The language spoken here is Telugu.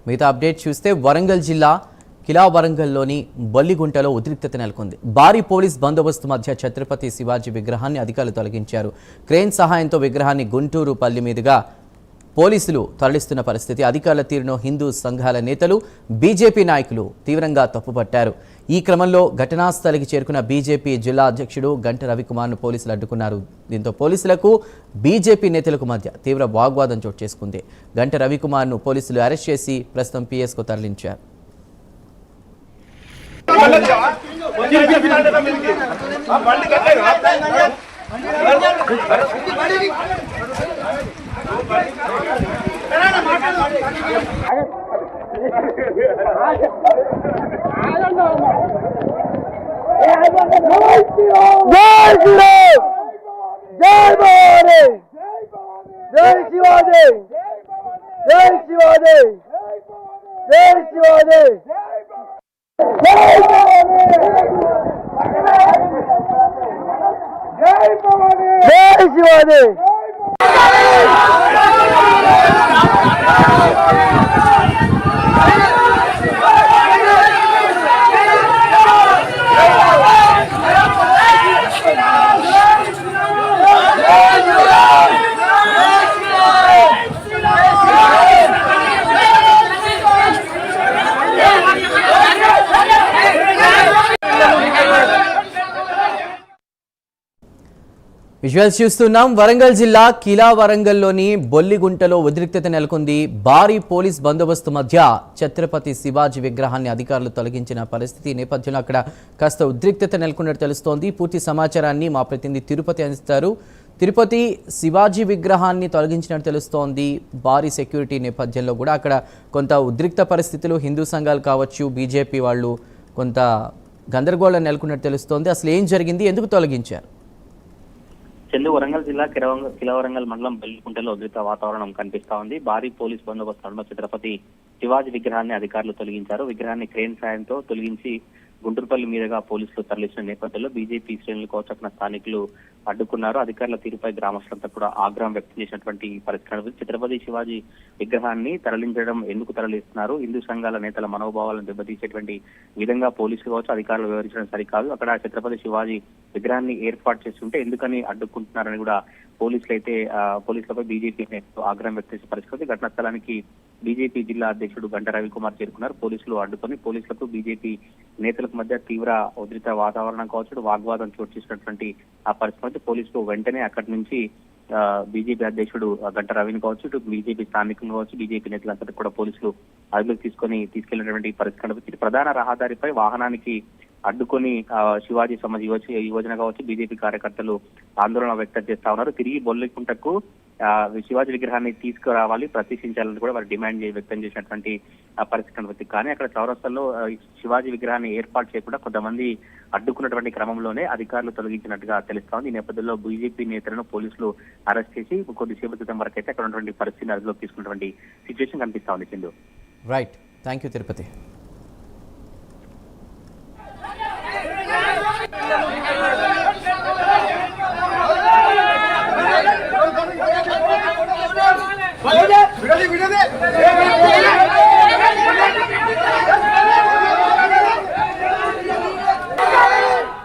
మిగతా అప్డేట్ చూస్తే వరంగల్ జిల్లా కిలా వరంగల్లోని బొల్లిగుంటలో ఉద్రిక్తత నెలకొంది. భారీ పోలీస్ బందోబస్తు మధ్య ఛత్రపతి శివాజీ విగ్రహాన్ని అధికారులు తొలగించారు. క్రేన్ సహాయంతో విగ్రహాన్ని గుంటూరు పల్లి మీదుగా పోలీసులు తరలిస్తున్న పరిస్థితి. అధికారుల తీరును హిందూ సంఘాల నేతలు, బీజేపీ నాయకులు తీవ్రంగా తప్పుపట్టారు. ఈ క్రమంలో ఘటనా స్థలికి చేరుకున్న బీజేపీ జిల్లా అధ్యక్షుడు గంట రవికుమార్ను పోలీసులు అడ్డుకున్నారు. దీంతో పోలీసులకు బీజేపీ నేతలకు మధ్య తీవ్ర వాగ్వాదం చోటు చేసుకుంది. గంట రవికుమార్ను పోలీసులు అరెస్ట్ చేసి ప్రస్తుతం పీఎస్కు తరలించారు. విజువల్స్ చూస్తున్నాం. వరంగల్ జిల్లా కిలా వరంగల్లోని బొల్లిగుంటలో ఉద్రిక్తత నెలకొంది. భారీ పోలీస్ బందోబస్తు మధ్య ఛత్రపతి శివాజీ విగ్రహాన్ని అధికారులు తొలగించిన పరిస్థితి నేపథ్యంలో అక్కడ కాస్త ఉద్రిక్తత నెలకొన్నట్టు తెలుస్తోంది. పూర్తి సమాచారాన్ని మా ప్రతినిధి తిరుపతి అందిస్తారు. తిరుపతి, శివాజీ విగ్రహాన్ని తొలగించినట్టు తెలుస్తోంది. భారీ సెక్యూరిటీ నేపథ్యంలో కూడా అక్కడ కొంత ఉద్రిక్త పరిస్థితులు, హిందూ సంఘాలు కావచ్చు, బీజేపీ వాళ్ళు కొంత గందరగోళం నెలకొన్నట్టు తెలుస్తోంది. అసలు ఏం జరిగింది, ఎందుకు తొలగించారు? వరంగల్ జిల్లా కిలవరంగల్ మండలం బెల్లికుంటలో ఉద్రిక్త వాతావరణం కనిపిస్తా ఉంది. భారీ పోలీస్ బందోబస్తు నడుమ ఛత్రపతి శివాజీ విగ్రహాన్ని అధికారులు తొలగించారు. విగ్రహాన్ని క్రేన్ సాయంతో తొలగించి గుంటూరుపల్లి మీదుగా పోలీసులు తరలించిన నేపథ్యంలో బీజేపీ శ్రేణులు కోచకున్న స్థానికులు అడ్డుకున్నారు. అధికారుల తీరుపై గ్రామస్తులంతా కూడా ఆగ్రహం వ్యక్తం చేసినటువంటి పరిస్థితి. ఛత్రపతి శివాజీ విగ్రహాన్ని తరలించడం ఎందుకు తరలిస్తున్నారు, హిందూ సంఘాల నేతల మనోభావాలను దెబ్బతీసేటువంటి విధంగా పోలీసులు కావచ్చు అధికారులు వివరించడం సరికాదు. అక్కడ ఛత్రపతి శివాజీ విగ్రహాన్ని ఏర్పాటు చేస్తుంటే ఎందుకని అడ్డుకుంటున్నారని కూడా పోలీసులపై బీజేపీ నేతలు ఆగ్రహం వ్యక్తం చేసే పరిస్థితి. ఘటనా స్థలానికి బీజేపీ జిల్లా అధ్యక్షుడు గంట రవికుమార్ చేరుకున్నారు. పోలీసులు అడ్డుకొని పోలీసులకు బీజేపీ నేతలకు మధ్య తీవ్ర ఉద్రిక్త వాతావరణం కావచ్చు, వాగ్వాదం చోటు చేసినటువంటి ఆ పరిస్థితి పోలీసులు వెంటనే అక్కడి నుంచి బీజేపీ అధ్యక్షుడు గంట రవిని కావచ్చు, ఇటు బీజేపీ స్థానికులు కావచ్చు, బీజేపీ నేతలందరూ కూడా పోలీసులు అదుపులోకి తీసుకెళ్లినటువంటి పరిస్థితి కనిపిస్తుంది. ప్రధాన రహదారిపై వాహనానికి అడ్డుకొని శివాజీ సమాజ్ యువజన కావచ్చు, బీజేపీ కార్యకర్తలు ఆందోళన వ్యక్తం చేస్తా ఉన్నారు. తిరిగి బొల్లికుంటకు శివాజీ విగ్రహాన్ని తీసుకురావాలి, ప్రతిష్ఠించాలని కూడా వారు డిమాండ్ వ్యక్తం చేసినటువంటి పరిస్థితి కనిపిస్తుంది. కానీ అక్కడ చౌరస్తాల్లో శివాజీ విగ్రహాన్ని ఏర్పాటు చేయకుండా కొంతమంది అడ్డుకున్నటువంటి క్రమంలోనే అధికారులు తొలగించినట్టుగా తెలుస్తా ఉంది. ఈ నేపథ్యంలో బీజేపీ నేతలను పోలీసులు అరెస్ట్ చేసి కొద్దిసేపు క్రితం వరకు అయితే అక్కడ ఉన్నటువంటి పరిస్థితిని అదుపులోకి తీసుకున్నటువంటి సిచ్యువేషన్ కనిపిస్తా ఉంది. Sindhu. Right, thank you Tirupati.